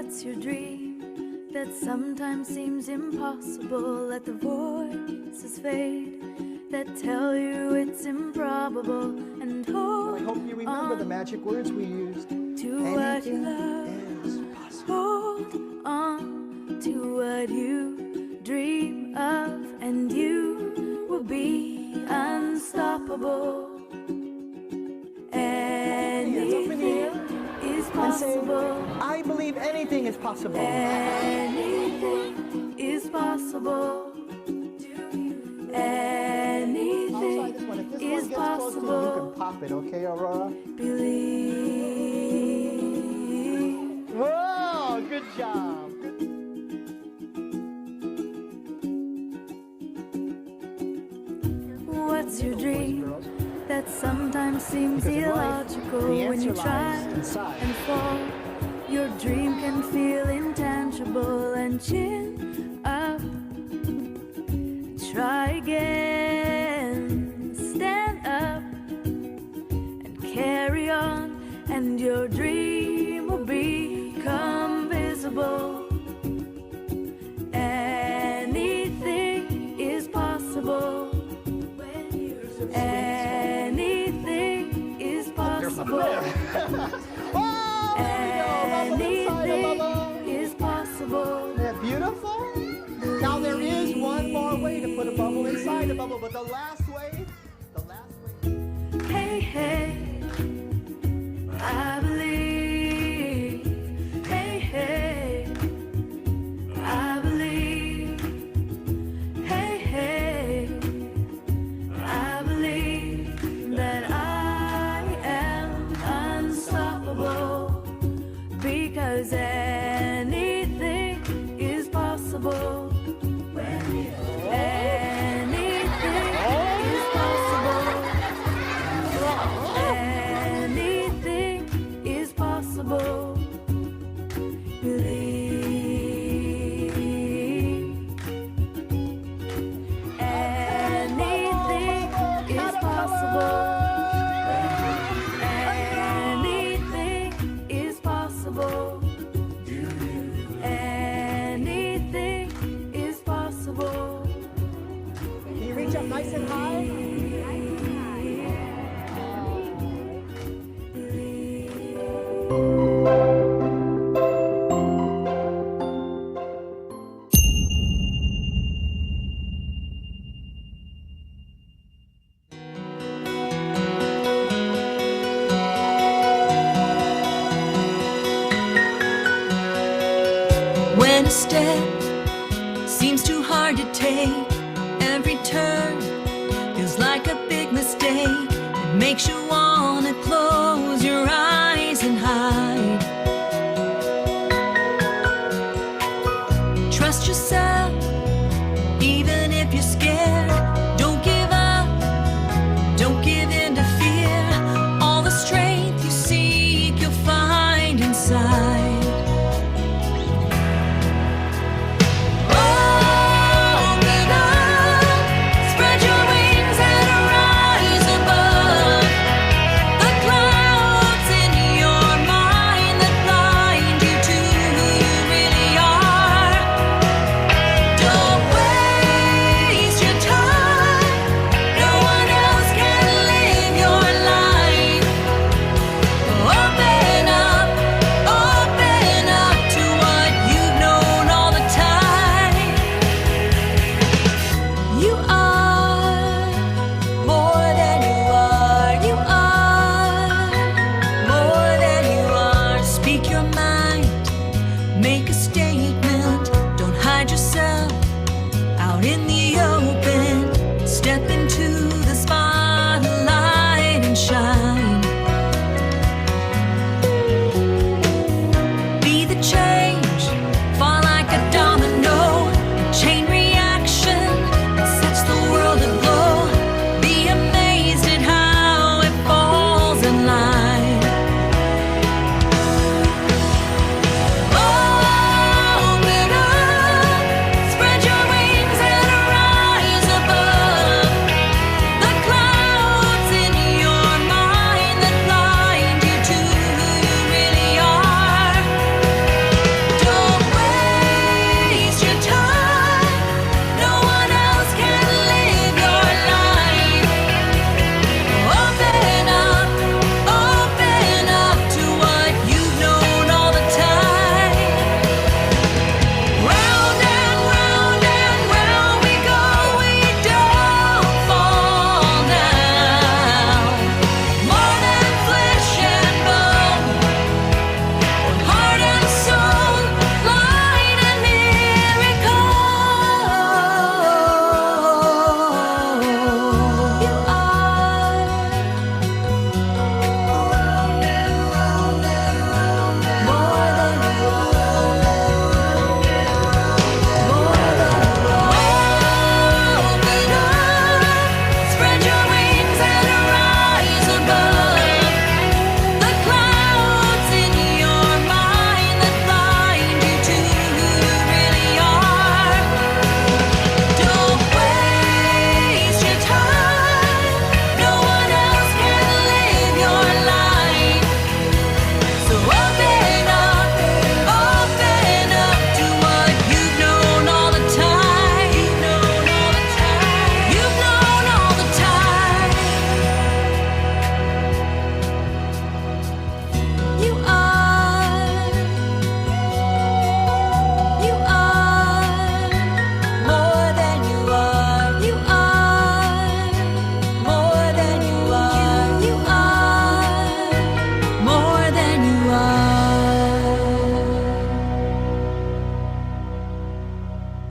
What's your dream that sometimes seems impossible? Let the voices fade that tell you it's improbable, and hold I hope you remember the magic words we used. to what you love. Hold on to what you dream of, and you will be unstoppable. Anything is possible. I believe anything is possible. Anything is possible. Anything is possible. You can pop it, okay, Aurora? Believe. Whoa, good job. What's your dream that sometimes seems illogical? When you try and fall, your dream can feel intangible. And chin up, try again, stand up and carry on, and your dream will become visible. Anything is possible. Anything is possible. Anything is possible. Isn't that beautiful? Now there is one more way to put a bubble inside a bubble, but the last way. Hey, hey, I believe. Hey, hey, I believe. Hey, hey, I believe that I am unstoppable, because anything is possible. Anything is possible. Anything is possible. Believe. Anything is possible. Anything is possible. Anything is possible. Can you reach up nice and high? When a step seems too hard to take, every turn feels like a big mistake. It makes you wanna close your eyes and hide. Trust yourself, even if you're scared. Don't give up, don't give in to fear. All the strength you seek, you'll find inside. Clouds in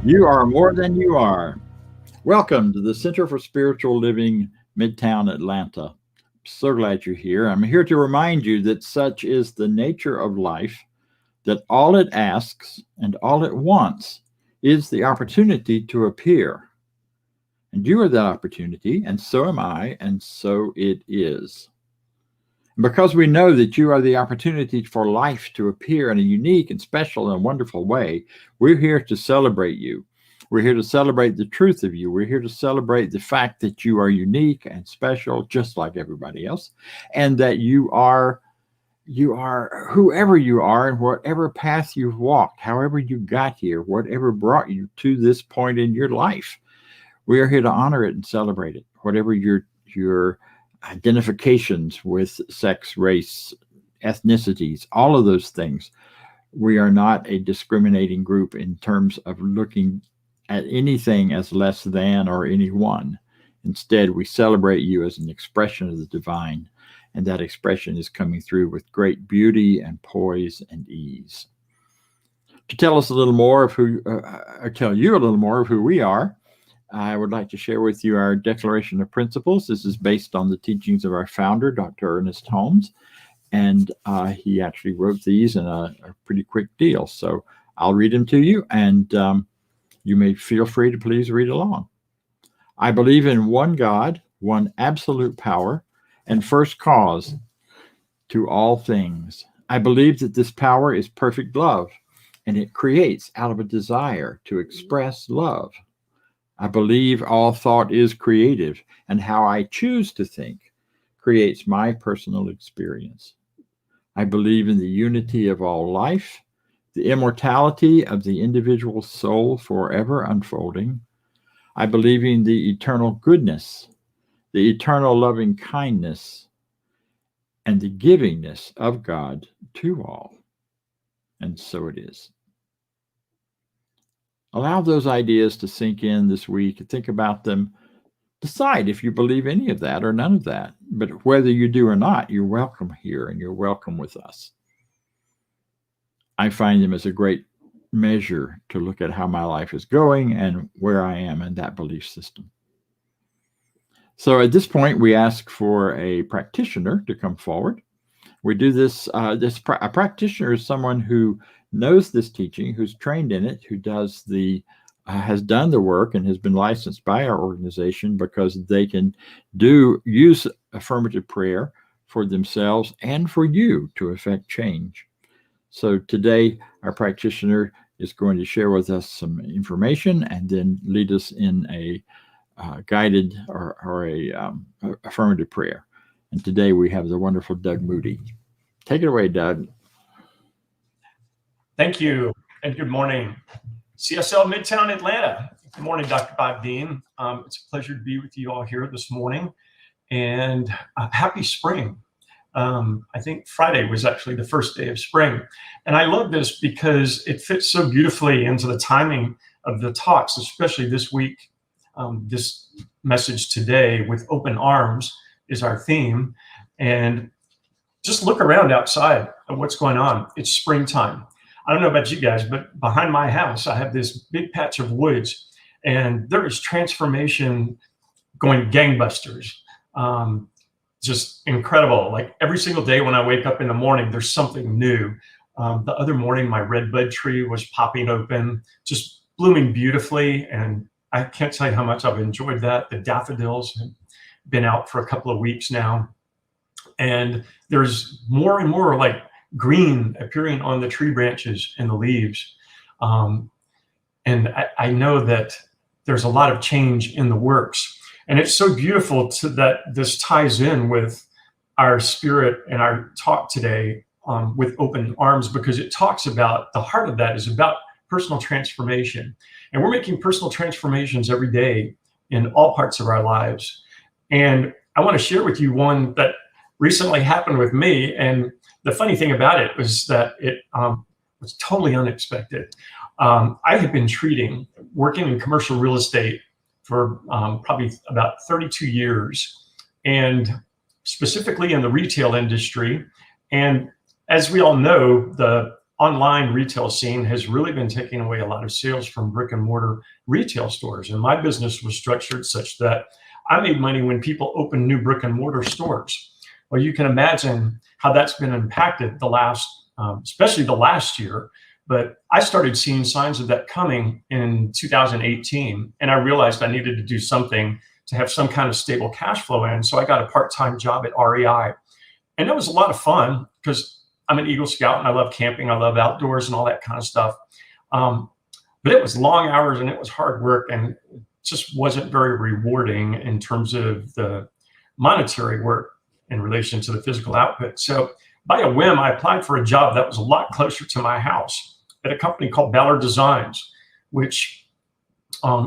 You are more than you are. Welcome to the Center for Spiritual Living, Midtown, Atlanta. So glad you're here. I'm here to remind you that such is the nature of life, that all it asks and all it wants is the opportunity to appear. And you are that opportunity, and so am I, and so it is. And because we know that you are the opportunity for life to appear in a unique and special and wonderful way, we're here to celebrate you. We're here to celebrate the truth of you. We're here to celebrate the fact that you are unique and special, just like everybody else, and that you are whoever you are and whatever path you've walked, however you got here, whatever brought you to this point in your life. We are here to honor it and celebrate it, whatever your identifications with sex, race, ethnicities, all of those things. We are not a discriminating group in terms of looking at anything as less than or anyone. Instead, we celebrate you as an expression of the divine, and that expression is coming through with great beauty and poise and ease. To tell us a little more of tell you a little more of who we are, I would like to share with you our Declaration of Principles. This is based on the teachings of our founder, Dr. Ernest Holmes, and he actually wrote these in a pretty quick deal. So I'll read them to you, and you may feel free to please read along. I believe in one God, one absolute power, and first cause to all things. I believe that this power is perfect love, and it creates out of a desire to express love. I believe all thought is creative, and how I choose to think creates my personal experience. I believe in the unity of all life, the immortality of the individual soul forever unfolding. I believe in the eternal goodness, the eternal loving kindness, and the givingness of God to all. And so it is. Allow those ideas to sink in this week. Think about them. Decide if you believe any of that or none of that. But whether you do or not, you're welcome here and you're welcome with us. I find them as a great measure to look at how my life is going and where I am in that belief system. So at this point, we ask for a practitioner to come forward. We do this, a practitioner is someone who knows this teaching, who's trained in it, who has done the work and has been licensed by our organization, because they can use affirmative prayer for themselves and for you to affect change. So today, our practitioner is going to share with us some information and then lead us in a guided or a affirmative prayer. And today we have the wonderful Doug Moody. Take it away, Doug. Thank you, and good morning. CSL Midtown Atlanta. Good morning, Dr. Bob Deen. It's a pleasure to be with you all here this morning, and happy spring. I think Friday was actually the first day of spring. And I love this because it fits so beautifully into the timing of the talks, especially this week. This message today with open arms is our theme. And just look around outside at what's going on. It's springtime. I don't know about you guys, but behind my house, I have this big patch of woods, and there is transformation going gangbusters. Just incredible. Like every single day when I wake up in the morning, there's something new. The other morning, my red bud tree was popping open, just blooming beautifully. And I can't tell you how much I've enjoyed that. The daffodils have been out for a couple of weeks now. And there's more and more like green appearing on the tree branches and the leaves. And I know that there's a lot of change in the works. And it's so beautiful that this ties in with our spirit and our talk today with open arms, because it talks about the heart of that is about personal transformation. And we're making personal transformations every day in all parts of our lives. And I want to share with you one that recently happened with me. And the funny thing about it was that it was totally unexpected. I had been working in commercial real estate for probably about 32 years, and specifically in the retail industry. And as we all know, the online retail scene has really been taking away a lot of sales from brick and mortar retail stores. And my business was structured such that I made money when people opened new brick and mortar stores. Well, you can imagine how that's been impacted the last, especially the last year. But I started seeing signs of that coming in 2018, and I realized I needed to do something to have some kind of stable cash flow in. So I got a part-time job at REI, and it was a lot of fun because I'm an Eagle Scout and I love camping, I love outdoors and all that kind of stuff. But it was long hours and it was hard work, and it just wasn't very rewarding in terms of the monetary work in relation to the physical output. So by a whim, I applied for a job that was a lot closer to my house at a company called Ballard Designs, which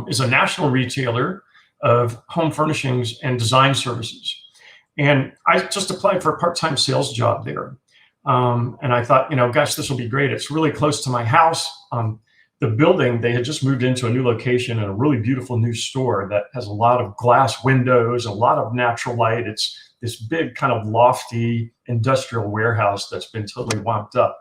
is a national retailer of home furnishings and design services. And I just applied for a part-time sales job there. And I thought, gosh, this will be great. It's really close to my house. The building, they had just moved into a new location and a really beautiful new store that has a lot of glass windows, a lot of natural light. It's this big kind of lofty industrial warehouse that's been totally womped up.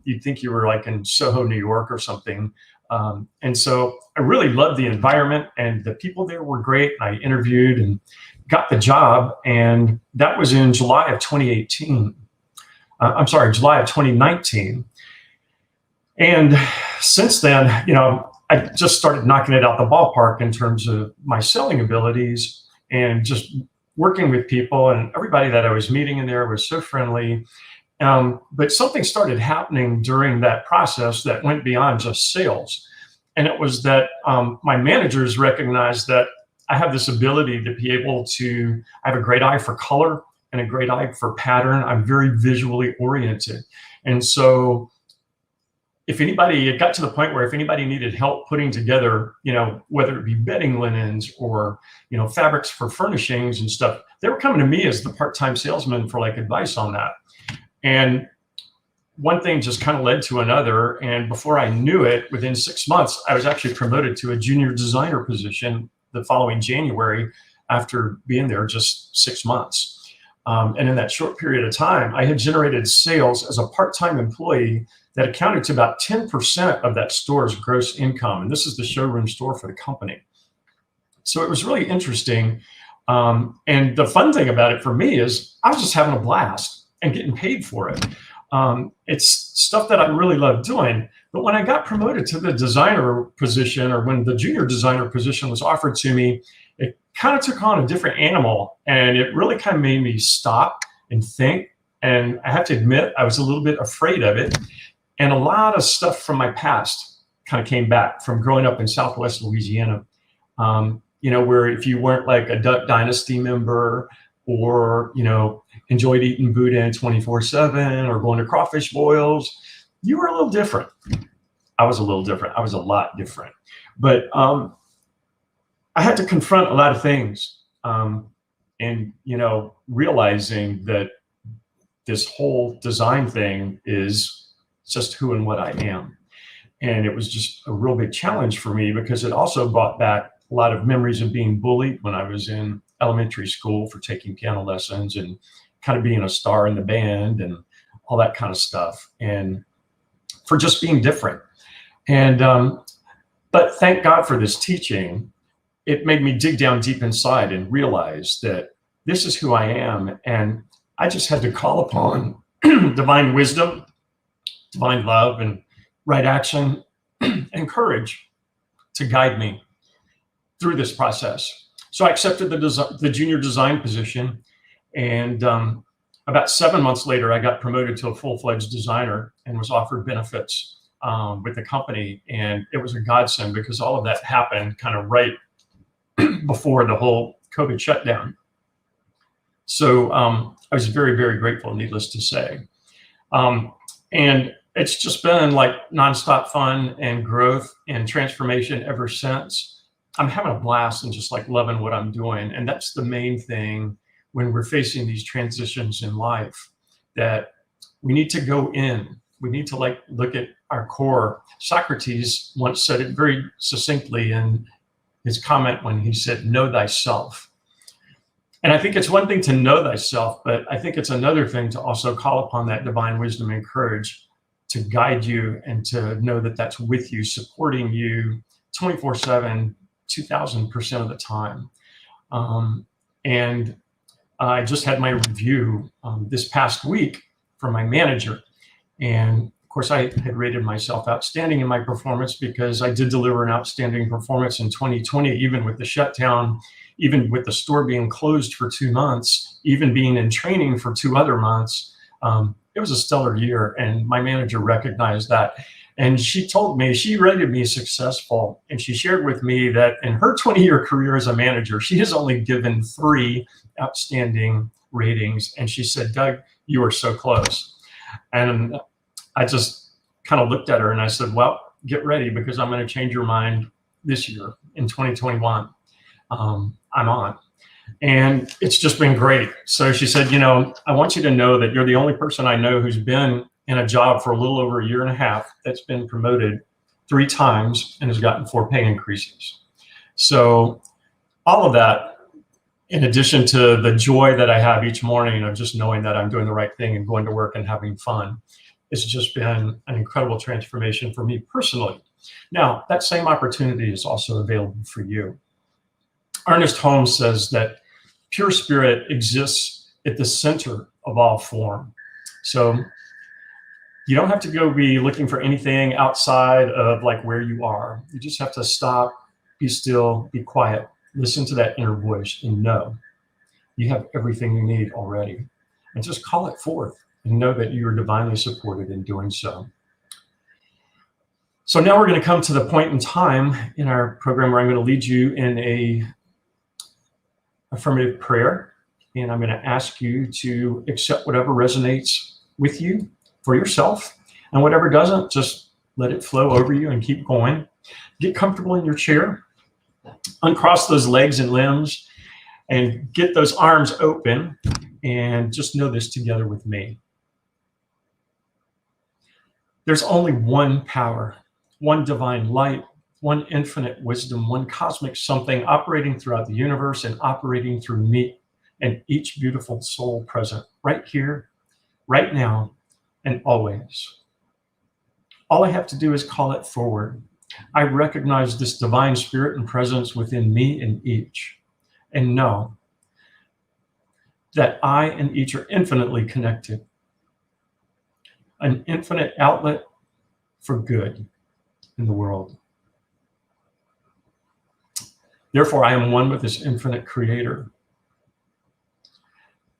You'd think you were like in Soho, New York or something. And so I really loved the environment, and the people there were great. I interviewed and got the job, and that was in July of 2018. July of 2019. And since then, I just started knocking it out the ballpark in terms of my selling abilities and just working with people, and everybody that I was meeting in there was so friendly. But something started happening during that process that went beyond just sales. And it was that my managers recognized that I have this ability to be able to, I have a great eye for color and a great eye for pattern. I'm very visually oriented. And so it got to the point where if anybody needed help putting together, whether it be bedding linens or, fabrics for furnishings and stuff, they were coming to me as the part-time salesman for like advice on that. And one thing just kind of led to another. And before I knew it, within 6 months, I was actually promoted to a junior designer position the following January after being there just 6 months. And in that short period of time, I had generated sales as a part-time employee that accounted to about 10% of that store's gross income. And this is the showroom store for the company. So it was really interesting. And the fun thing about it for me is I was just having a blast and getting paid for it. It's stuff that I really love doing. But when I got promoted to the designer position, or when the junior designer position was offered to me, it kind of took on a different animal, and it really kind of made me stop and think. And I have to admit, I was a little bit afraid of it. And a lot of stuff from my past kind of came back from growing up in Southwest Louisiana, where if you weren't like a Duck Dynasty member, or, enjoyed eating boudin 24/7 or going to crawfish boils, you were a little different. I was a little different. I was a lot different. But I had to confront a lot of things, and, realizing that this whole design thing is just who and what I am. And it was just a real big challenge for me, because it also brought back a lot of memories of being bullied when I was in elementary school for taking piano lessons and kind of being a star in the band and all that kind of stuff, and for just being different. And but thank God for this teaching. It made me dig down deep inside and realize that this is who I am, and I just had to call upon divine wisdom, divine love, and right action and courage to guide me through this process. So I accepted the junior design position, and about 7 months later, I got promoted to a full-fledged designer and was offered benefits with the company. And it was a godsend, because all of that happened kind of right before the whole COVID shutdown. So I was very, very grateful, needless to say. And it's just been like nonstop fun and growth and transformation ever since. I'm having a blast and just like loving what I'm doing. And that's the main thing when we're facing these transitions in life, that we need to go in. We need to look at our core. Socrates once said it very succinctly in his comment when he said, "Know thyself." And I think it's one thing to know thyself, but I think it's another thing to also call upon that divine wisdom and courage to guide you and to know that that's with you, supporting you 24/7, 2000% of the time. And I just had my review this past week from my manager. And of course, I had rated myself outstanding in my performance because I did deliver an outstanding performance in 2020, even with the shutdown, even with the store being closed for 2 months, even being in training for 2 other months. It was a stellar year, and my manager recognized that. And she told me, she rated me successful, and she shared with me that in her 20-year career as a manager, she has only given 3 outstanding ratings. And she said, Doug, you are so close. And I just kind of looked at her and I said, well, get ready, because I'm going to change your mind this year in 2021. I'm on. And it's just been great. So she said, I want you to know that you're the only person I know who's been in a job for a little over 1.5 years that's been promoted 3 times and has gotten 4 pay increases. So all of that, in addition to the joy that I have each morning of just knowing that I'm doing the right thing and going to work and having fun, it's just been an incredible transformation for me personally. Now, that same opportunity is also available for you. Ernest Holmes says that pure spirit exists at the center of all form. So you don't have to go be looking for anything outside of like where you are. You just have to stop, be still, be quiet, listen to that inner voice, and know you have everything you need already. And just call it forth and know that you are divinely supported in doing so. So now we're going to come to the point in time in our program where I'm going to lead you in a affirmative prayer. And I'm going to ask you to accept whatever resonates with you for yourself, and whatever doesn't, just let it flow over you and keep going. Get comfortable in your chair, uncross those legs and limbs, and get those arms open, and just know this together with me. There's only one power, one divine light, one infinite wisdom, one cosmic something operating throughout the universe and operating through me and each beautiful soul present right here, right now, and always. All I have to do is call it forward. I recognize this divine spirit and presence within me and each, and know that I and each are infinitely connected, an infinite outlet for good in the world. Therefore, I am one with this infinite creator.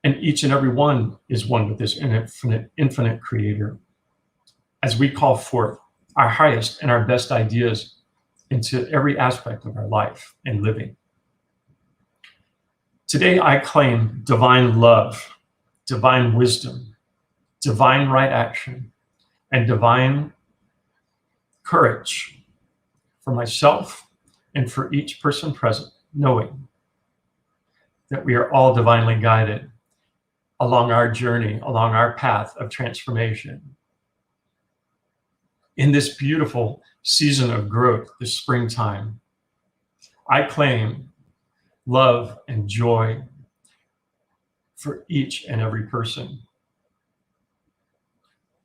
And each and every one is one with this infinite creator. As we call forth our highest and our best ideas into every aspect of our life and living. Today, I claim divine love, divine wisdom, divine right action, and divine courage for myself and for each person present, knowing that we are all divinely guided along our journey, along our path of transformation. In this beautiful season of growth, this springtime, I claim love and joy for each and every person.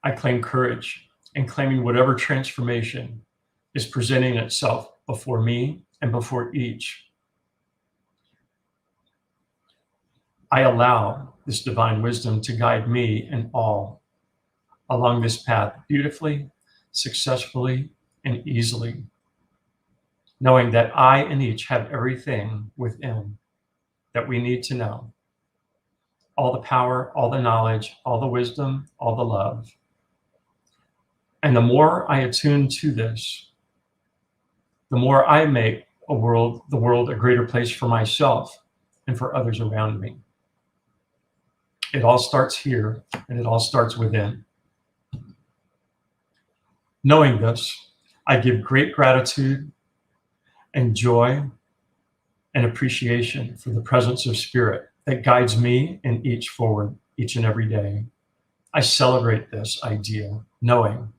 I claim courage in claiming whatever transformation is presenting itself before me and before each. I allow this divine wisdom to guide me and all along this path beautifully, successfully, and easily, knowing that I and each have everything within that we need to know. All the power, all the knowledge, all the wisdom, all the love. And the more I attune to this, the more I make the world a greater place for myself and for others around me. It all starts here, and it all starts within. Knowing this, I give great gratitude and joy and appreciation for the presence of spirit that guides me and each forward each and every day. I celebrate this idea, knowing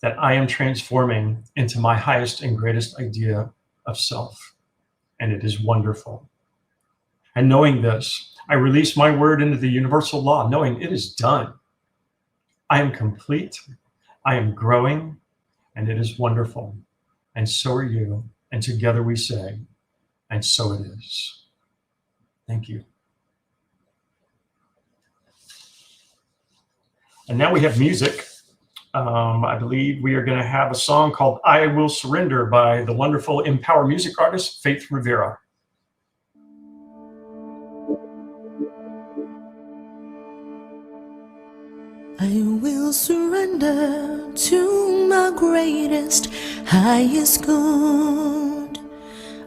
that I am transforming into my highest and greatest idea of self, and it is wonderful. And knowing this, I release my word into the universal law, knowing it is done. I am complete, I am growing, and it is wonderful. And so are you. And together we say, and so it is. Thank you. And now we have music. I believe we are going to have a song called I Will Surrender by the wonderful Empower music artist, Faith Rivera. I will surrender to my greatest, highest good.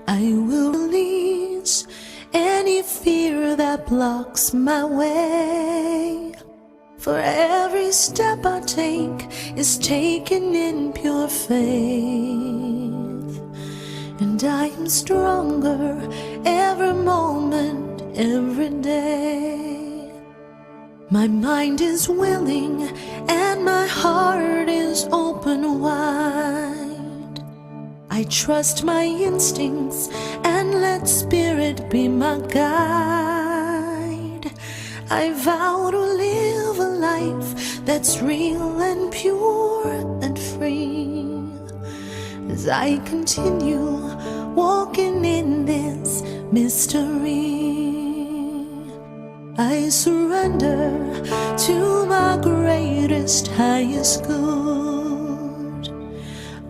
I will release any fear that blocks my way. For every step I take is taken in pure faith. And I am stronger every moment, every day. My mind is willing and my heart is open wide. I trust my instincts and let spirit be my guide. I vow to live a life that's real and pure and free. As I continue walking in this mystery, I surrender to my greatest, highest good.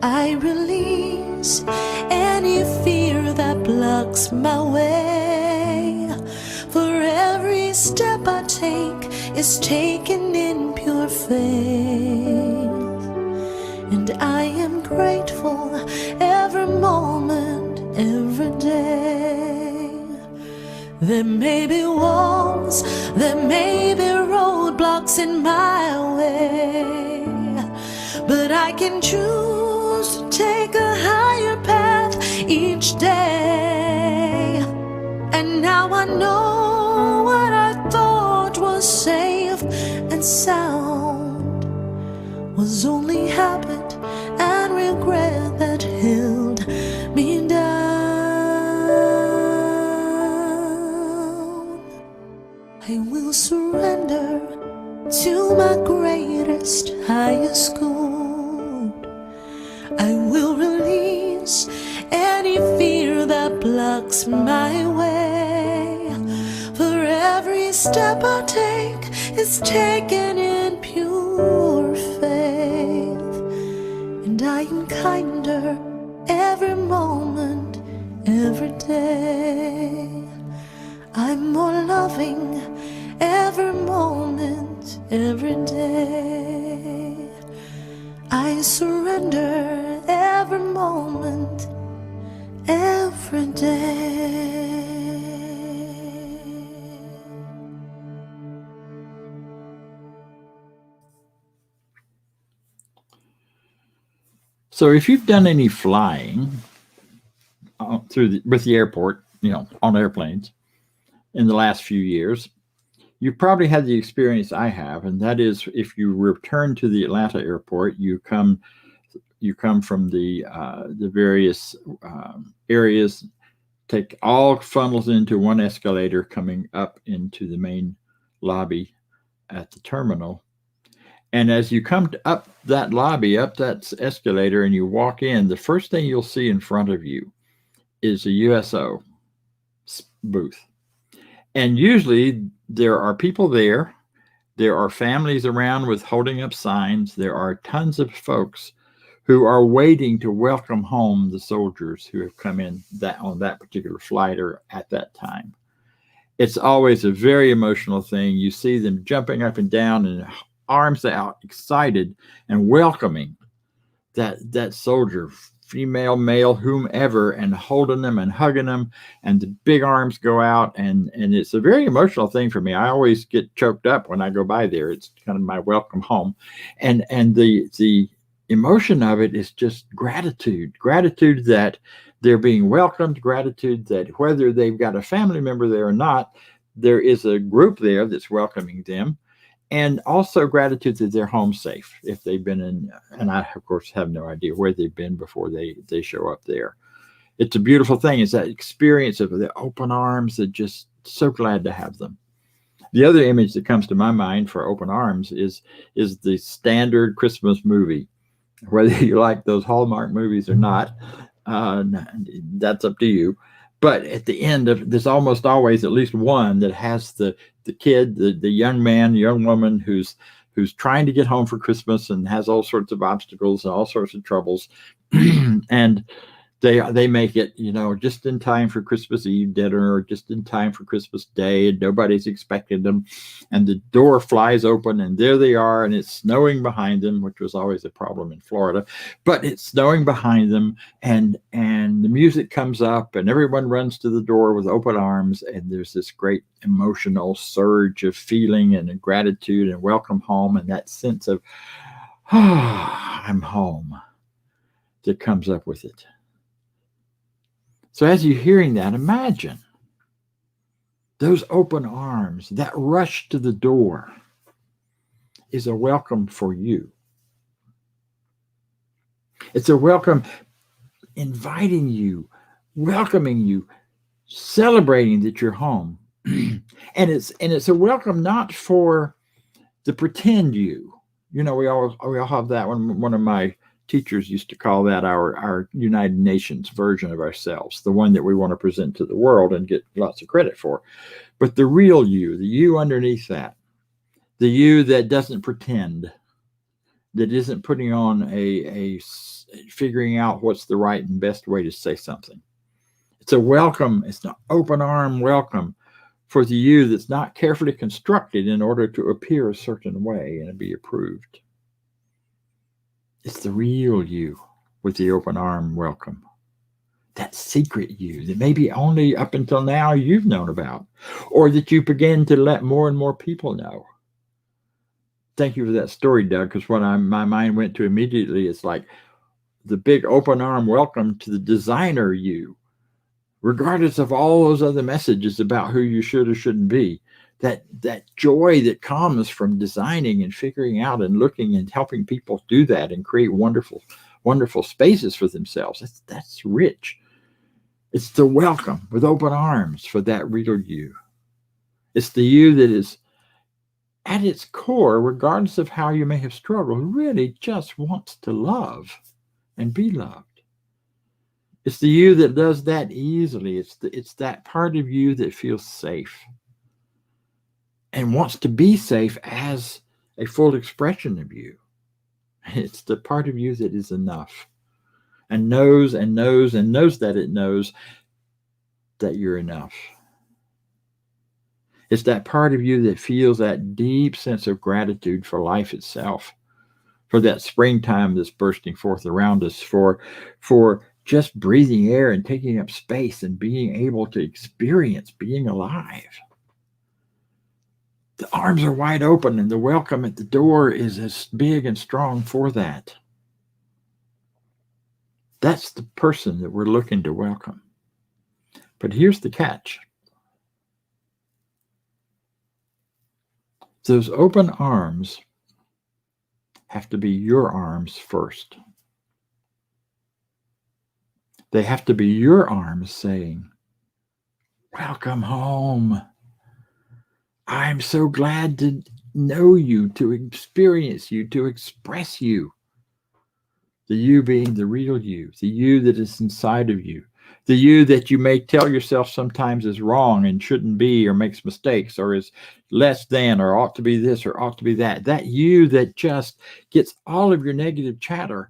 I release any fear that blocks my way. For every step I take is taken in pure faith. And I am grateful every moment, every day. There may be walls, there may be roadblocks in my way, but I can choose to take a higher path each day. And now I know what I thought was safe and sound was only habit and regret that held me down. I will surrender to my greatest, highest good. I will release any fear that blocks my way. For every step I take is taken in pure faith. And I am kinder every moment, every day. I'm more loving every moment, every day. I surrender every moment, every day. So if you've done any flying with the airport, on airplanes in the last few years, you've probably had the experience I have, and that is if you return to the Atlanta airport, you come from the various areas, take all funnels into one escalator coming up into the main lobby at the terminal. And as you come up that lobby, up that escalator, and you walk in, the first thing you'll see in front of you is a USO booth. And usually there are people there. There are families around with holding up signs. There are tons of folks who are waiting to welcome home the soldiers who have come in on that particular flight or at that time. It's always a very emotional thing. You see them jumping up and down and arms out, excited and welcoming that soldier, female, male, whomever, and holding them and hugging them, and the big arms go out, and it's a very emotional thing for me. I always get choked up when I go by there. It's kind of my welcome home, and the emotion of it is just gratitude that they're being welcomed, gratitude that whether they've got a family member there or not, there is a group there that's welcoming them. And also gratitude that they're home safe if they've been in, and I, of course, have no idea where they've been before they show up there. It's a beautiful thing. It's that experience of the open arms that just so glad to have them. The other image that comes to my mind for open arms is the standard Christmas movie. Whether you like those Hallmark movies or not, that's up to you. But at the end of there's almost always at least one that has the kid, the young man, young woman who's trying to get home for Christmas and has all sorts of obstacles and all sorts of troubles, and they make it, just in time for Christmas Eve dinner or just in time for Christmas Day, and nobody's expecting them. And the door flies open, and there they are, and it's snowing behind them, which was always a problem in Florida. But it's snowing behind them, and the music comes up, and everyone runs to the door with open arms, and there's this great emotional surge of feeling and gratitude and welcome home, and that sense of, I'm home, that comes up with it. So as you're hearing that, imagine those open arms, that rush to the door is a welcome for you. It's a welcome inviting you, welcoming you, celebrating that you're home. And it's a welcome not for the pretend you. We all have that one of my teachers used to call that our United Nations version of ourselves, the one that we want to present to the world and get lots of credit for. But the real you, the you underneath that, the you that doesn't pretend, that isn't putting on a figuring out what's the right and best way to say something. It's a welcome. It's an open arm welcome for the you that's not carefully constructed in order to appear a certain way and be approved. It's the real you with the open arm welcome. That secret you that maybe only up until now you've known about, or that you begin to let more and more people know. Thank you for that story, Doug, because what my mind went to immediately is like the big open arm welcome to the designer you, regardless of all those other messages about who you should or shouldn't be. That joy that comes from designing and figuring out and looking and helping people do that and create wonderful, wonderful spaces for themselves. That's rich. It's the welcome with open arms for that real you. It's the you that is at its core, regardless of how you may have struggled, really just wants to love and be loved. It's the you that does that easily. It's that part of you that feels safe and wants to be safe as a full expression of you. It's the part of you that is enough and knows and knows and knows that it knows that you're enough. It's that part of you that feels that deep sense of gratitude for life itself, for that springtime that's bursting forth around us, for just breathing air and taking up space and being able to experience being alive. The arms are wide open and the welcome at the door is as big and strong for that. That's the person that we're looking to welcome. But here's the catch. Those open arms have to be your arms first. They have to be your arms saying, welcome home. I'm so glad to know you, to experience you, to express you. The you being the real you, the you that is inside of you, the you that you may tell yourself sometimes is wrong and shouldn't be or makes mistakes or is less than or ought to be this or ought to be that. That you that just gets all of your negative chatter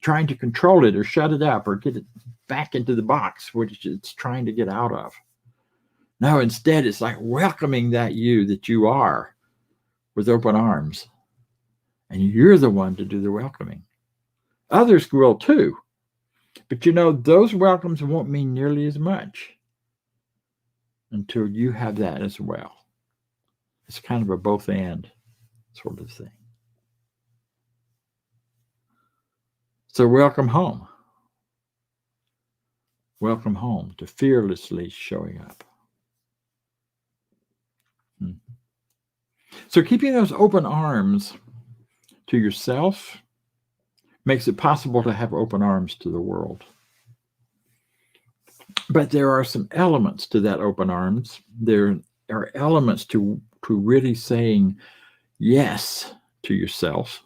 trying to control it or shut it up or get it back into the box, which it's trying to get out of. No, instead, it's like welcoming that you are with open arms. And you're the one to do the welcoming. Others will too. But those welcomes won't mean nearly as much until you have that as well. It's kind of a both and sort of thing. So welcome home. Welcome home to fearlessly showing up. So keeping those open arms to yourself makes it possible to have open arms to the world. But there are some elements to that open arms. There are elements to to really saying yes to yourself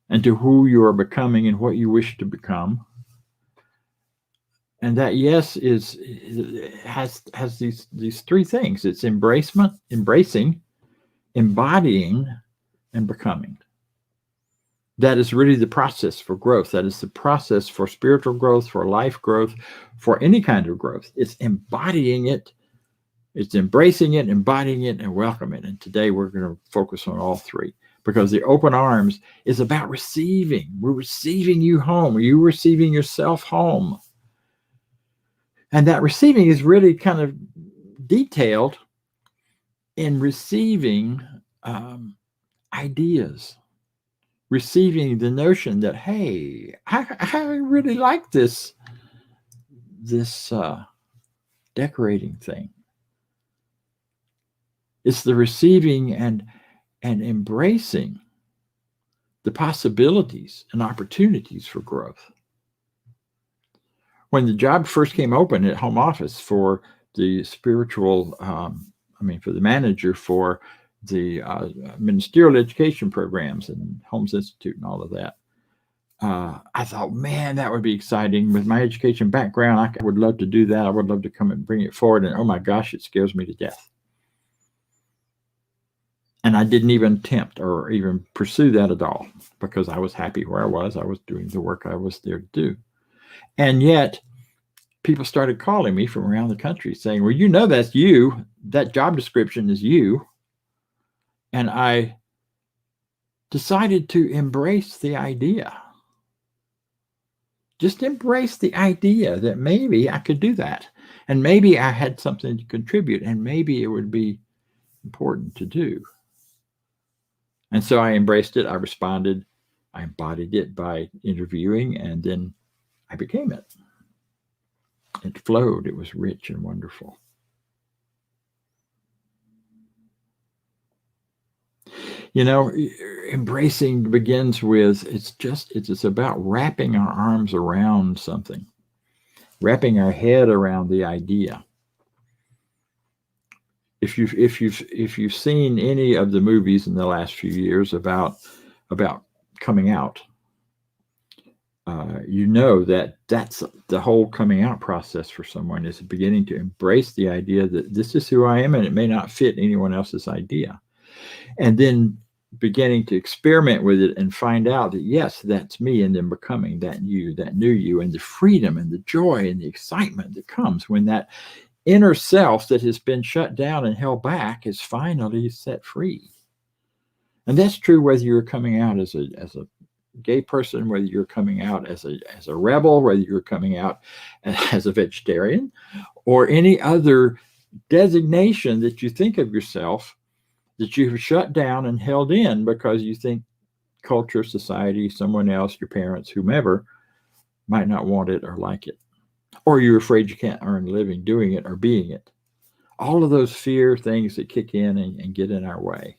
and to who you are becoming and what you wish to become. And that yes has these three things. It's embracing, embodying, and becoming. That is really the process for growth. That is the process for spiritual growth, for life growth, for any kind of growth. It's embodying it, it's embracing it, embodying it, and welcoming it. And today we're going to focus on all three, because the open arms is about receiving. We're receiving you home. You're receiving yourself home. And that receiving is really kind of detailed in receiving ideas, receiving the notion that, hey, I really like this decorating thing. It's the receiving and embracing the possibilities and opportunities for growth. When the job first came open at home office for the spiritual, for the manager for the ministerial education programs and Holmes Institute and all of that, I thought, man, that would be exciting. With my education background, I would love to do that. I would love to come and bring it forward. And oh my gosh, it scares me to death. And I didn't even attempt or even pursue that at all, because I was happy where I was. I was doing the work I was there to do. And yet people started calling me from around the country saying, well, you know, that's you. That job description is you. And I decided to embrace the idea. Just embrace the idea that maybe I could do that. And maybe I had something to contribute, and maybe it would be important to do. And so I embraced it. I responded. I embodied it by interviewing, and then I became it. It flowed. It was rich and wonderful. You know, embracing begins with, it's about wrapping our arms around something, wrapping our head around the idea. If you've seen any of the movies in the last few years about coming out, you know that that's the whole coming out process for someone, is beginning to embrace the idea that this is who I am, and it may not fit anyone else's idea. And then beginning to experiment with it and find out that, yes, that's me, and then becoming that you, that new you, and the freedom and the joy and the excitement that comes when that inner self that has been shut down and held back is finally set free. And that's true whether you're coming out as a gay person, whether you're coming out as a rebel, whether you're coming out as a vegetarian, or any other designation that you think of yourself that you've shut down and held in because you think culture, society, someone else, your parents, whomever, might not want it or like it. Or you're afraid you can't earn a living doing it or being it. All of those fear things that kick in and get in our way.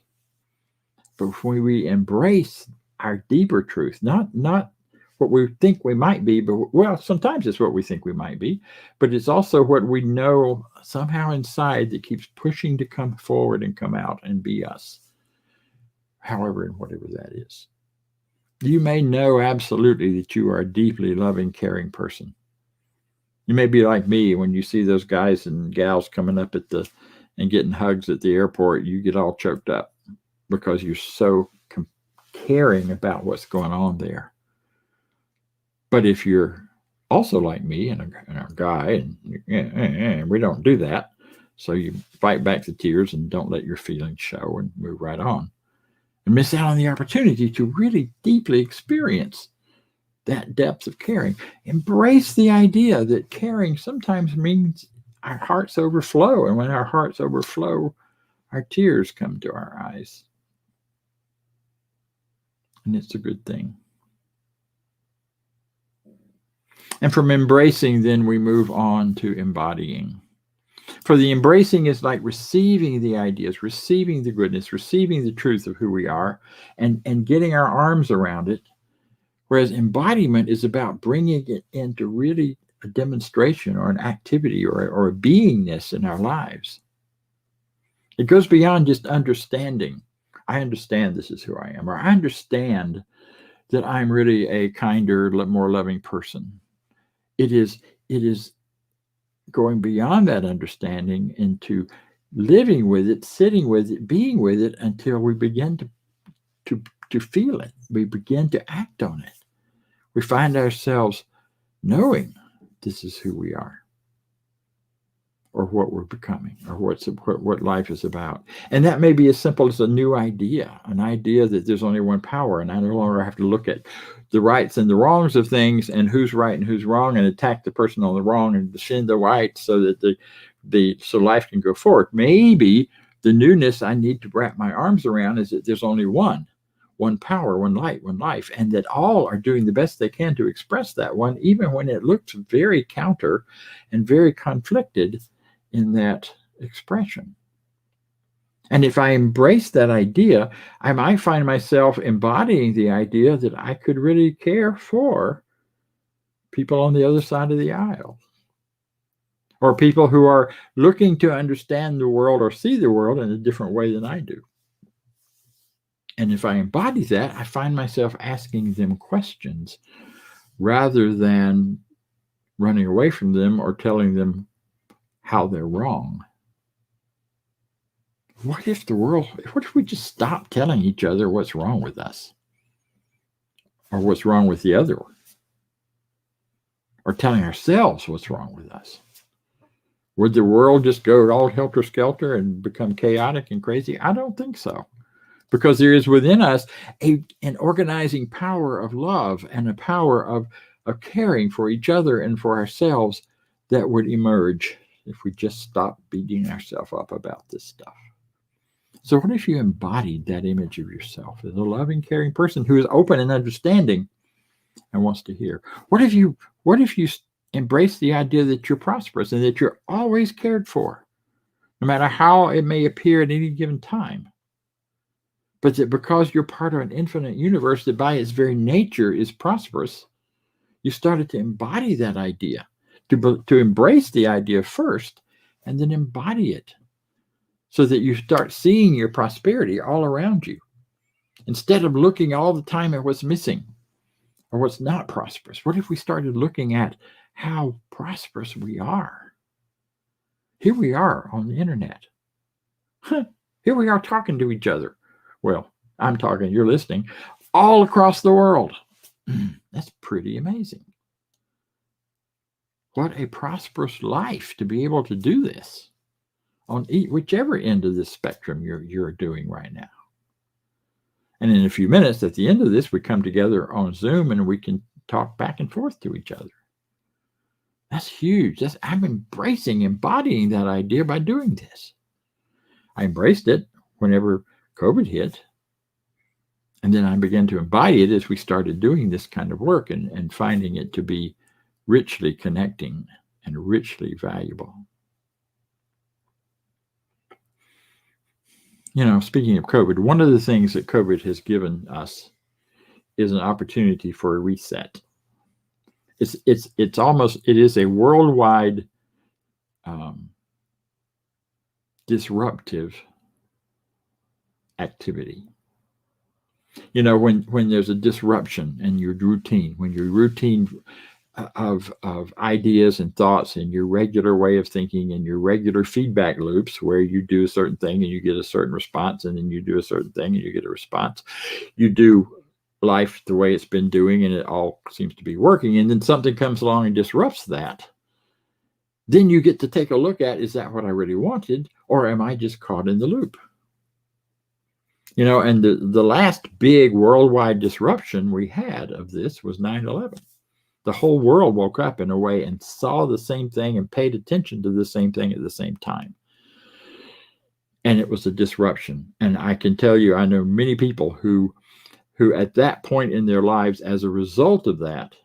But when we embrace our deeper truth, not what we think we might be, but, well, sometimes it's what we think we might be, but it's also what we know somehow inside that keeps pushing to come forward and come out and be us, however and whatever that is. You may know absolutely that you are a deeply loving, caring person. You may be like me. When you see those guys and gals coming up and getting hugs at the airport, you get all choked up because you're so caring about what's going on there. But if you're also like me and a guy, and we don't do that, so you fight back the tears and don't let your feelings show and move right on, and miss out on the opportunity to really deeply experience that depth of caring. Embrace the idea that caring sometimes means our hearts overflow, and when our hearts overflow, our tears come to our eyes. And it's a good thing. And from embracing, then we move on to embodying. For the embracing is like receiving the ideas, receiving the goodness, receiving the truth of who we are, and getting our arms around it. Whereas embodiment is about bringing it into really a demonstration or an activity or a beingness in our lives. It goes beyond just understanding. I understand this is who I am, or I understand that I'm really a kinder, more loving person. It is going beyond that understanding into living with it, sitting with it, being with it until we begin to feel it. We begin to act on it. We find ourselves knowing this is who we are, or what we're becoming, or what life is about. And that may be as simple as a new idea, an idea that there's only one power, and I no longer have to look at the rights and the wrongs of things and who's right and who's wrong and attack the person on the wrong and defend the right so that so life can go forward. Maybe the newness I need to wrap my arms around is that there's only one power, one light, one life, and that all are doing the best they can to express that one, even when it looks very counter and very conflicted in that expression. And if I embrace that idea, I might find myself embodying the idea that I could really care for people on the other side of the aisle, or people who are looking to understand the world or see the world in a different way than I do. And if I embody that, I find myself asking them questions rather than running away from them or telling them how they're wrong. What if we just stop telling each other what's wrong with us, or what's wrong with the other one, or telling ourselves what's wrong with us? Would the world just go all helter-skelter and become chaotic and crazy? I don't think so, because there is within us an organizing power of love and a power of caring for each other and for ourselves that would emerge if we just stop beating ourselves up about this stuff. So what if you embodied that image of yourself as a loving, caring person who is open and understanding and wants to hear? What if you embrace the idea that you're prosperous and that you're always cared for, no matter how it may appear at any given time, but that because you're part of an infinite universe that by its very nature is prosperous, you started to embody that idea, to embrace the idea first and then embody it, so that you start seeing your prosperity all around you instead of looking all the time at what's missing or what's not prosperous. What if we started looking at how prosperous we are? Here we are on the internet. Here we are talking to each other. Well, I'm talking, you're listening, all across the world. That's pretty amazing. What a prosperous life to be able to do this on whichever end of this spectrum you're doing right now. And in a few minutes, at the end of this, we come together on Zoom and we can talk back and forth to each other. That's huge. I'm embodying that idea by doing this. I embraced it whenever COVID hit. And then I began to embody it as we started doing this kind of work and finding it to be richly connecting and richly valuable. You know, speaking of COVID, one of the things that COVID has given us is an opportunity for a reset. It is a worldwide disruptive activity. You know, when there's a disruption in your routine, when your routine of ideas and thoughts and your regular way of thinking and your regular feedback loops where you do a certain thing and you get a certain response, and then you do a certain thing and you get a response. You do life the way it's been doing and it all seems to be working, and then something comes along and disrupts that. Then you get to take a look at, is that what I really wanted, or am I just caught in the loop? You know, and the last big worldwide disruption we had of this was 9/11. The whole world woke up in a way and saw the same thing and paid attention to the same thing at the same time. And it was a disruption. And I can tell you, I know many people who at that point in their lives, as a result of that,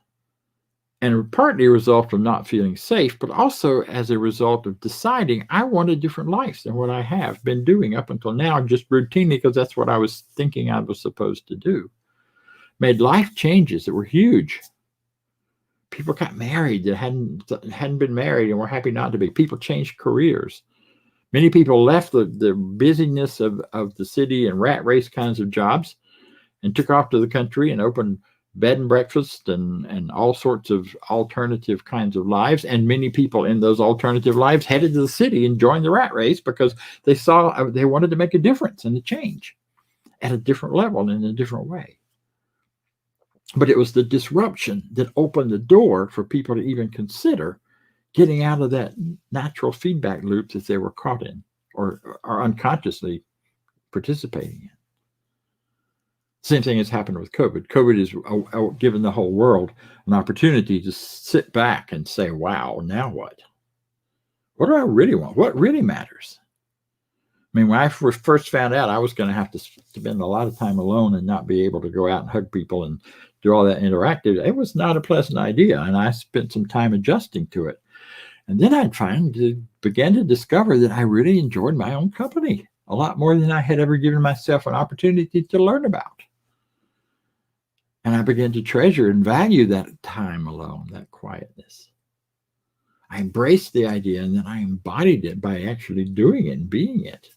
and partly a result of not feeling safe, but also as a result of deciding I want a different life than what I have been doing up until now, just routinely because that's what I was thinking I was supposed to do, made life changes that were huge. People got married that hadn't been married and were happy not to be. People changed careers. Many people left the busyness of the city and rat race kinds of jobs and took off to the country and opened bed and breakfast and all sorts of alternative kinds of lives. And many people in those alternative lives headed to the city and joined the rat race because they saw they wanted to make a difference and a change at a different level and in a different way. But it was the disruption that opened the door for people to even consider getting out of that natural feedback loop that they were caught in or unconsciously participating in. Same thing has happened with COVID. COVID has given the whole world an opportunity to sit back and say, wow, now what? What do I really want? What really matters? I mean, when I first found out I was going to have to spend a lot of time alone and not be able to go out and hug people and do all that interactive, it was not a pleasant idea. And I spent some time adjusting to it. And then I began to discover that I really enjoyed my own company a lot more than I had ever given myself an opportunity to learn about. And I began to treasure and value that time alone, that quietness. I embraced the idea and then I embodied it by actually doing it and being it.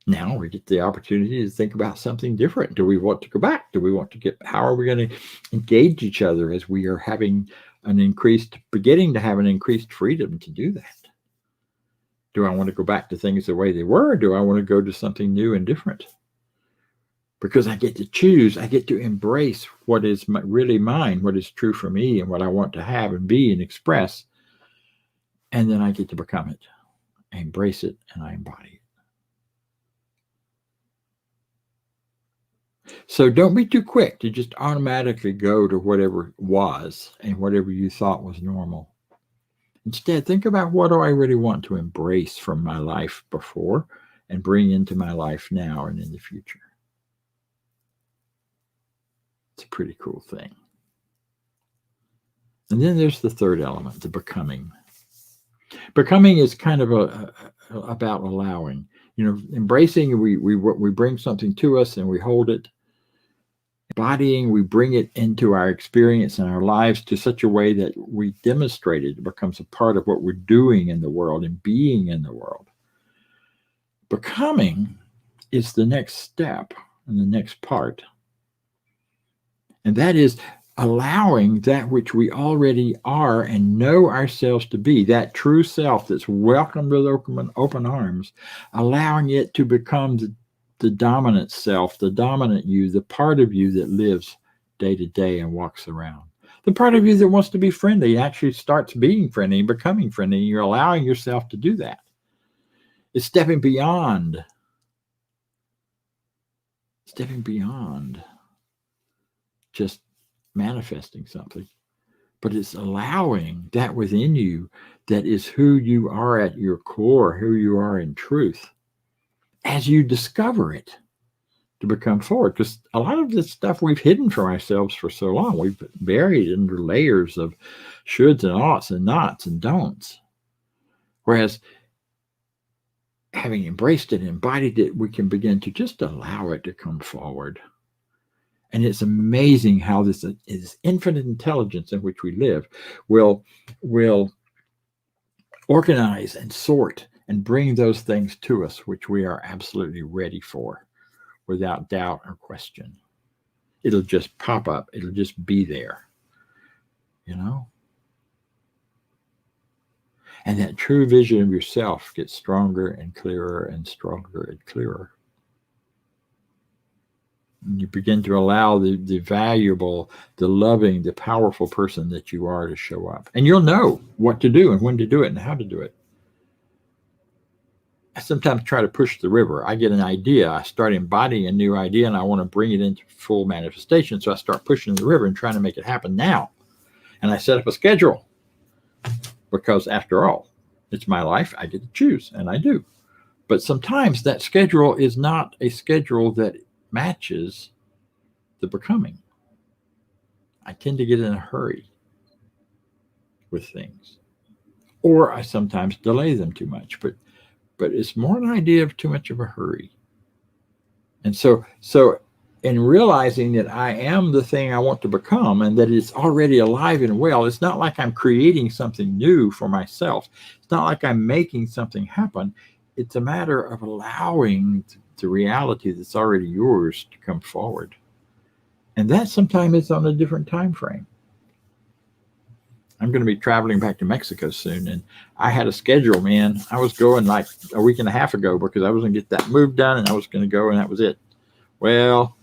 Now we get the opportunity to think about something different. Do we want to go back? Do we want to how are we going to engage each other as we are beginning to have an increased freedom to do that? Do I want to go back to things the way they were? Or do I want to go to something new and different? Because I get to choose, I get to embrace what is really mine, what is true for me and what I want to have and be and express. And then I get to become it. I embrace it and I embody it. So don't be too quick to just automatically go to whatever was and whatever you thought was normal. Instead, think about what do I really want to embrace from my life before and bring into my life now and in the future. It's a pretty cool thing. And then there's the third element, the becoming. Becoming is kind of about allowing. Embracing, we bring something to us and we hold it. Embodying, we bring it into our experience and our lives to such a way that we demonstrate it. It becomes a part of what we're doing in the world and being in the world. Becoming is the next step and the next part. And that is allowing that which we already are and know ourselves to be, that true self that's welcomed with open arms, allowing it to become the dominant self, the dominant you, the part of you that lives day to day and walks around. The part of you that wants to be friendly actually starts being friendly and becoming friendly, and you're allowing yourself to do that. It's stepping beyond just manifesting something, but it's allowing that within you that is who you are at your core, who you are in truth, as you discover it to become forward. Because a lot of this stuff we've hidden from ourselves for so long, we've buried under layers of shoulds and oughts and nots and don'ts. Whereas having embraced it, embodied it, we can begin to just allow it to come forward. And it's amazing how this infinite intelligence in which we live will organize and sort and bring those things to us which we are absolutely ready for without doubt or question. It'll just pop up. It'll just be there, And that true vision of yourself gets stronger and clearer and stronger and clearer. And you begin to allow the valuable, the loving, the powerful person that you are to show up. And you'll know what to do and when to do it and how to do it. I sometimes try to push the river. I get an idea. I start embodying a new idea and I want to bring it into full manifestation. So I start pushing the river and trying to make it happen now. And I set up a schedule because after all, it's my life. I get to choose and I do. But sometimes that schedule is not a schedule that matches the becoming. I tend to get in a hurry with things, or I sometimes delay them too much, but it's more an idea of too much of a hurry. And so and realizing that I am the thing I want to become and that it's already alive and well. It's not like I'm creating something new for myself. It's not like I'm making something happen. It's a matter of allowing the reality that's already yours to come forward. And that sometimes is on a different time frame. I'm going to be traveling back to Mexico soon, and I had a schedule, man. I was going like a week and a half ago because I was going to get that move done, and I was going to go, and that was it. Well,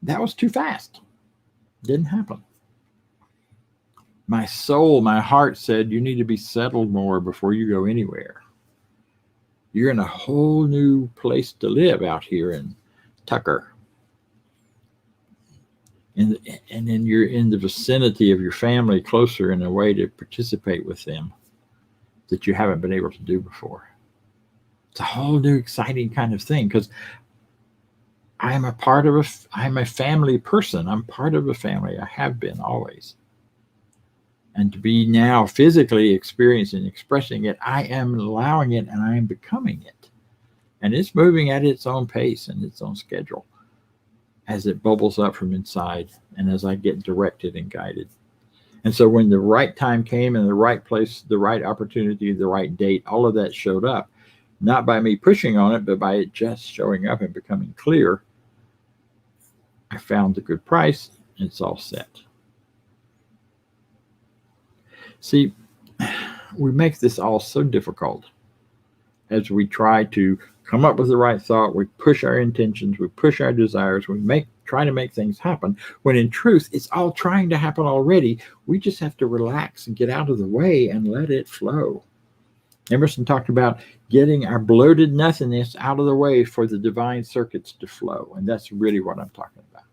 that was too fast. Didn't happen. My soul, my heart said, you need to be settled more before you go anywhere. You're in a whole new place to live out here in Tucker. And then you're in the vicinity of your family, closer in a way to participate with them that you haven't been able to do before. It's a whole new exciting kind of thing because I'm a family person. I'm part of a family. I have been always. And to be now physically experiencing, expressing it, I am allowing it and I am becoming it. And it's moving at its own pace and its own schedule as it bubbles up from inside and as I get directed and guided. And so when the right time came and the right place, the right opportunity, the right date, all of that showed up, not by me pushing on it, but by it just showing up and becoming clear. I found the good price, and it's all set. See, we make this all so difficult as we try to come up with the right thought. We push our intentions, we push our desires, we try to make things happen, when in truth, it's all trying to happen already. We just have to relax and get out of the way and let it flow. Emerson talked about getting our bloated nothingness out of the way for the divine circuits to flow. And that's really what I'm talking about.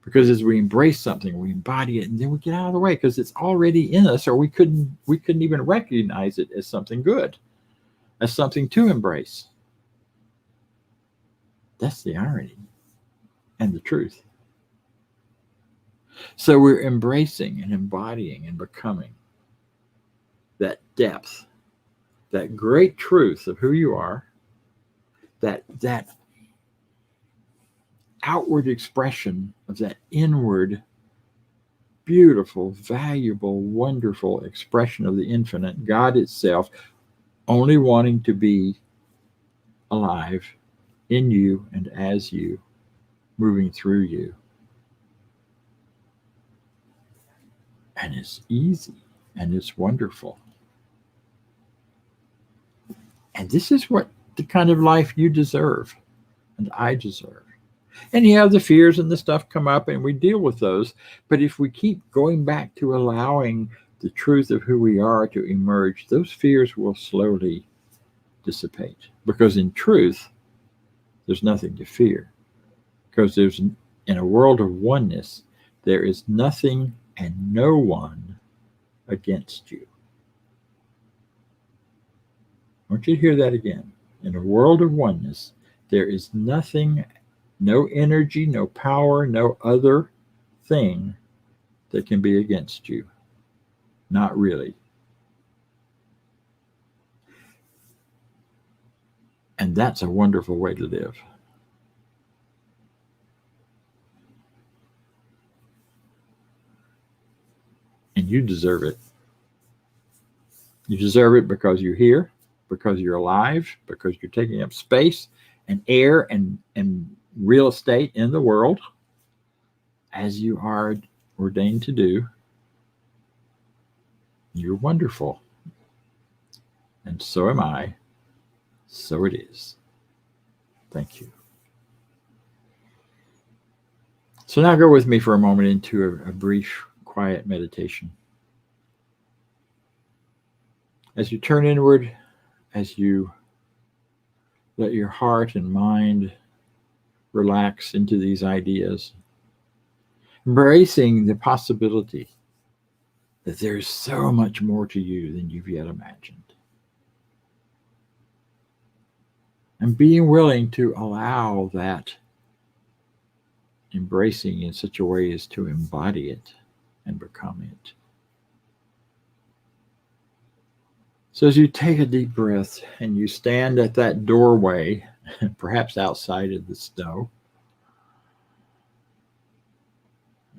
Because as we embrace something, we embody it, and then we get out of the way because it's already in us, or we couldn't even recognize it as something good, as something to embrace. That's the irony and the truth. So we're embracing and embodying and becoming that depth, that great truth of who you are, that outward expression of that inward, beautiful, valuable, wonderful expression of the infinite, God itself, only wanting to be alive in you and as you, moving through you. And it's easy and it's wonderful. And this is what the kind of life you deserve and I deserve. And yeah, the fears and the stuff come up and we deal with those. But if we keep going back to allowing the truth of who we are to emerge, those fears will slowly dissipate. Because in truth, there's nothing to fear. Because in a world of oneness, there is nothing and no one against you. I want you to hear that again. In a world of oneness, there is nothing, no energy, no power, no other thing that can be against you. Not really. And that's a wonderful way to live. And you deserve it. You deserve it because you're here, because you're alive, because you're taking up space and air and real estate in the world, as you are ordained to do. You're wonderful. And so am I. So it is. Thank you. So now go with me for a moment into a brief, quiet meditation. As you turn inward, as you let your heart and mind relax into these ideas, embracing the possibility that there's so much more to you than you've yet imagined. And being willing to allow that embracing in such a way as to embody it and become it. So as you take a deep breath and you stand at that doorway, perhaps outside of the snow,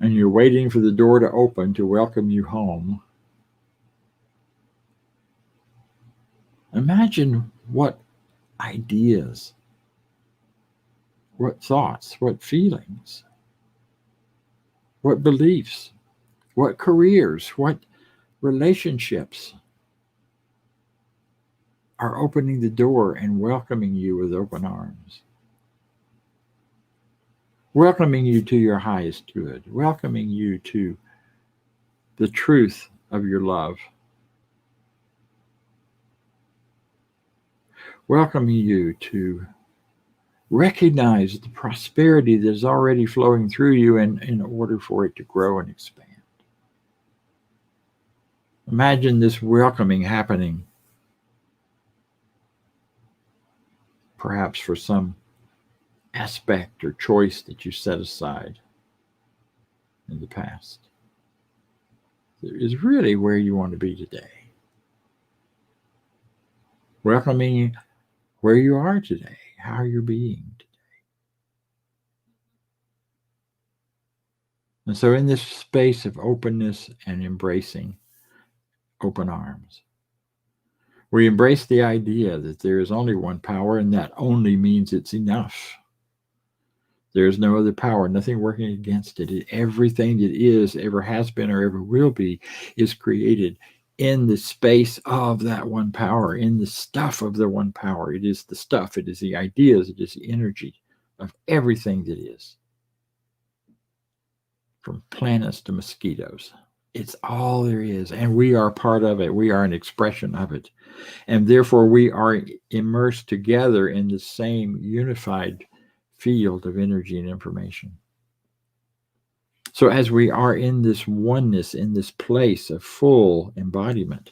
and you're waiting for the door to open to welcome you home, imagine what ideas, what thoughts, what feelings, what beliefs, what careers, what relationships are opening the door and welcoming you with open arms. Welcoming you to your highest good, welcoming you to the truth of your love, welcoming you to recognize the prosperity that is already flowing through you in order for it to grow and expand. Imagine this welcoming happening, perhaps for some aspect or choice that you set aside in the past. It is really where you want to be today. Welcoming you where you are today, how you're being today. And so in this space of openness and embracing, open arms, we embrace the idea that there is only one power, and that only means it's enough. There is no other power, nothing working against it. Everything that is, ever has been, or ever will be, is created in the space of that one power, in the stuff of the one power. It is the stuff, it is the ideas, it is the energy of everything that is. From planets to mosquitoes. It's all there is, and we are part of it. We are an expression of it. And therefore, we are immersed together in the same unified field of energy and information. So as we are in this oneness, in this place of full embodiment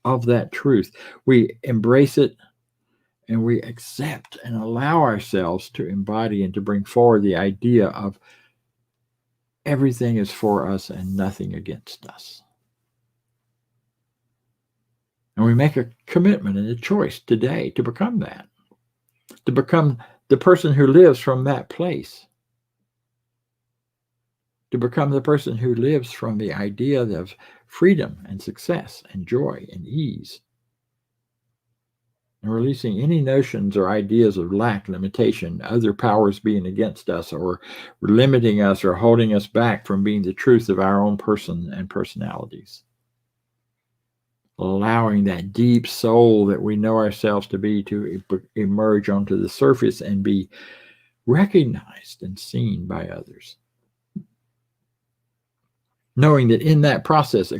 of that truth, we embrace it and we accept and allow ourselves to embody and to bring forward the idea of everything is for us and nothing against us. And we make a commitment and a choice today to become that, to become the person who lives from that place, to become the person who lives from the idea of freedom and success and joy and ease, and releasing any notions or ideas of lack, limitation, other powers being against us or limiting us or holding us back from being the truth of our own person and personalities. Allowing that deep soul that we know ourselves to be to emerge onto the surface and be recognized and seen by others. Knowing that in that process,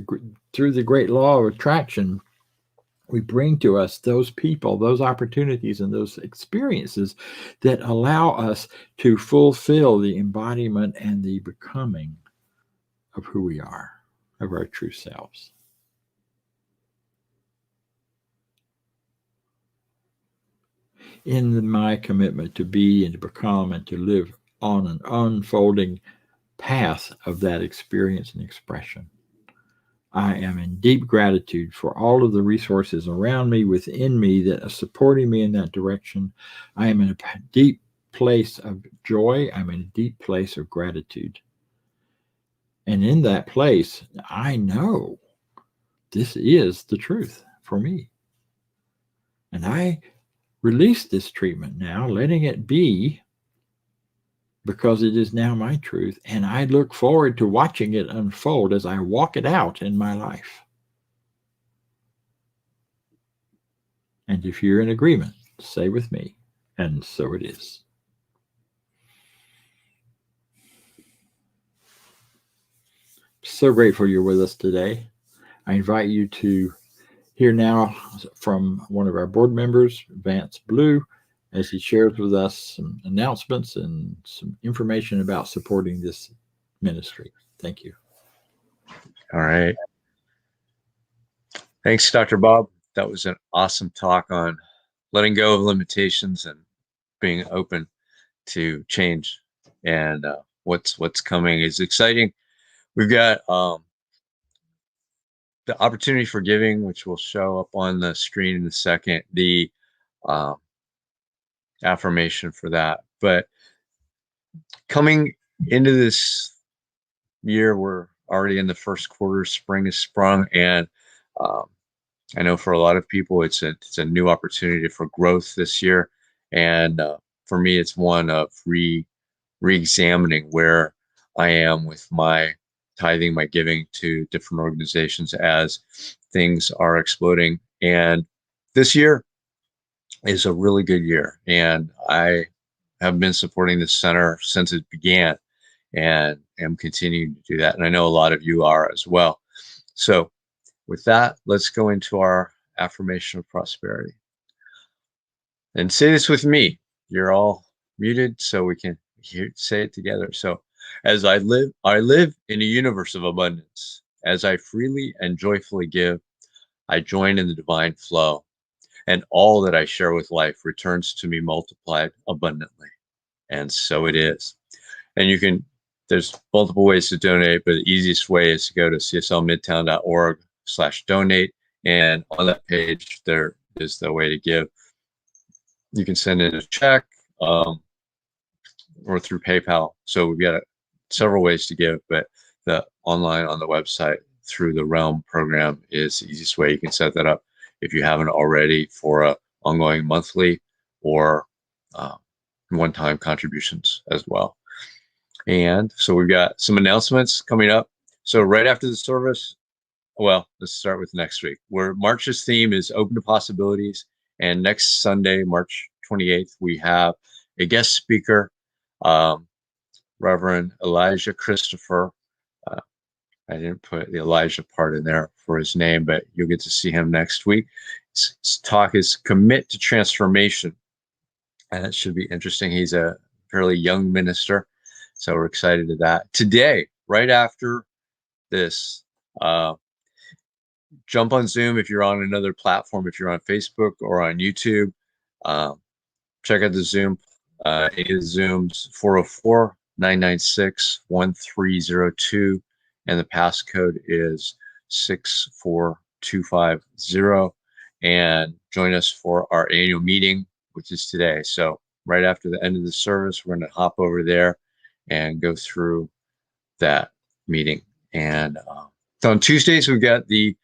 through the great law of attraction, we bring to us those people, those opportunities, and those experiences that allow us to fulfill the embodiment and the becoming of who we are, of our true selves. In my commitment to be and to become and to live on an unfolding path of that experience and expression, I am in deep gratitude for all of the resources around me, within me, that are supporting me in that direction. I am in a deep place of joy. I'm in a deep place of gratitude. And in that place, I know this is the truth for me. And I release this treatment now, letting it be, because it is now my truth, and I look forward to watching it unfold as I walk it out in my life. And if you're in agreement, say with me, and so it is. So grateful you're with us today. I invite you to hear now from one of our board members, Vance Blue, as he shares with us some announcements and some information about supporting this ministry. Thank you. All right. Thanks, Dr. Bob. That was an awesome talk on letting go of limitations and being open to change. And what's coming is exciting. We've got the opportunity for giving, which will show up on the screen in a second, the affirmation for that. But coming into this year. We're already in the first quarter. Spring has sprung, and I know for a lot of people, it's a new opportunity for growth this year. And for me, it's one of re-examining where I am with my tithing, my giving to different organizations as things are exploding. And this year is a really good year. And I have been supporting this center since it began and am continuing to do that. And I know a lot of you are as well. So with that, let's go into our affirmation of prosperity. And say this with me. You're all muted, so we can say it together. So, as I live in a universe of abundance. As I freely and joyfully give, I join in the divine flow, and all that I share with life returns to me multiplied abundantly. And so it is. And there's multiple ways to donate, but the easiest way is to go to cslmidtown.org/donate. And on that page, there is the way to give. You can send in a check or through PayPal. So we've got several ways to give, but the online on the website through the Realm program is the easiest way. You can set that up if you haven't already for a ongoing monthly or one-time contributions as well. And so we've got some announcements coming up. So right after the service, well, let's start with next week, where March's theme is Open to Possibilities. And next Sunday, March 28th, we have a guest speaker, Reverend Elijah Christopher. I didn't put the Elijah part in there for his name, but you'll get to see him next week. His talk is Commit to Transformation. And it should be interesting. He's a fairly young minister, so we're excited to that. Today, right after this, jump on Zoom if you're on another platform, if you're on Facebook or on YouTube. Check out the Zoom. It is Zoom's 404-996-1302, and the passcode is 64250. And join us for our annual meeting, which is today. So right after the end of the service, we're going to hop over there and go through that meeting. And so on Tuesdays, we've got the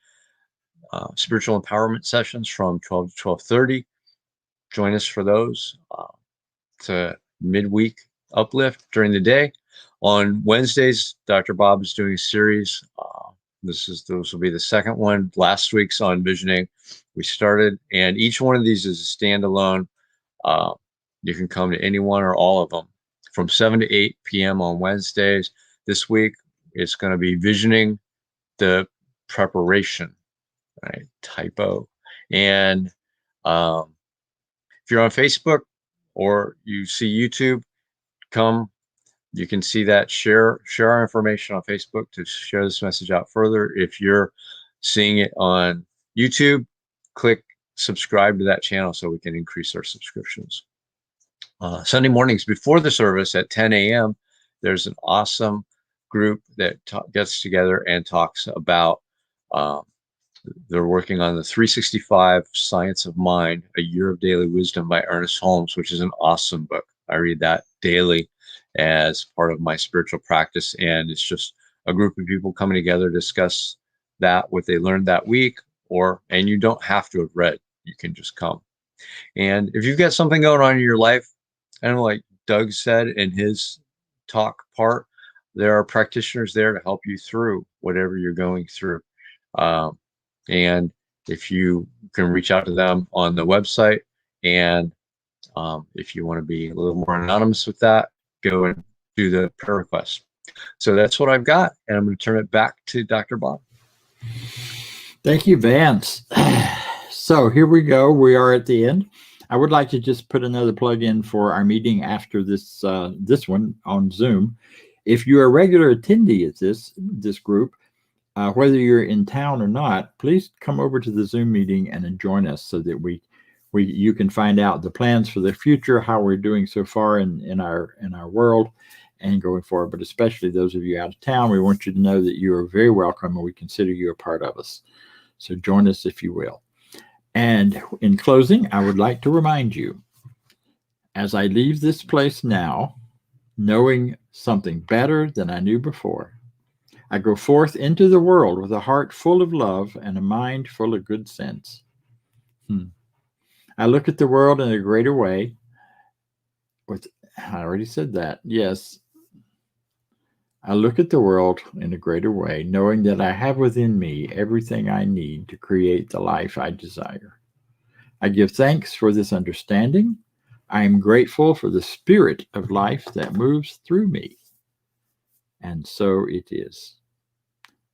spiritual empowerment sessions from 12 to 12:30. Join us for those. It's a midweek uplift during the day. On Wednesdays, Dr. Bob is doing a series. This will be the second one. Last week's on visioning. We started, and each one of these is a standalone. You can come to any one or all of them from 7 to 8 p.m. on Wednesdays. This week, it's going to be visioning the preparation, right? Typo. And if you're on Facebook or you see YouTube, come. You can see that. Share our information on Facebook to share this message out further. If you're seeing it on YouTube, click subscribe to that channel so we can increase our subscriptions. Sunday mornings before the service at 10 a.m., there's an awesome group that gets together and talks about, they're working on the 365 Science of Mind, A Year of Daily Wisdom by Ernest Holmes, which is an awesome book. I read that daily as part of my spiritual practice. And it's just a group of people coming together to discuss what they learned that week, and you don't have to have read, you can just come. And if you've got something going on in your life, and like Doug said in his talk part, there are practitioners there to help you through whatever you're going through. And if you can reach out to them on the website, and if you want to be a little more anonymous with that, go and do the prayer request. So that's what I've got, and I'm going to turn it back to Dr. Bob. Thank you, Vance. So here we go. We are at the end. I would like to just put another plug in for our meeting after this one on Zoom. If you're a regular attendee at this group, whether you're in town or not, please come over to the Zoom meeting and join us so that you can find out the plans for the future, how we're doing so far in our world and going forward. But especially those of you out of town, we want you to know that you are very welcome and we consider you a part of us. So join us if you will. And in closing, I would like to remind you, as I leave this place now, knowing something better than I knew before, I go forth into the world with a heart full of love and a mind full of good sense. I look at the world in a greater way. I already said that. Yes. I look at the world in a greater way, knowing that I have within me everything I need to create the life I desire. I give thanks for this understanding. I am grateful for the spirit of life that moves through me. And so it is.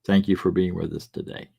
Thank you for being with us today.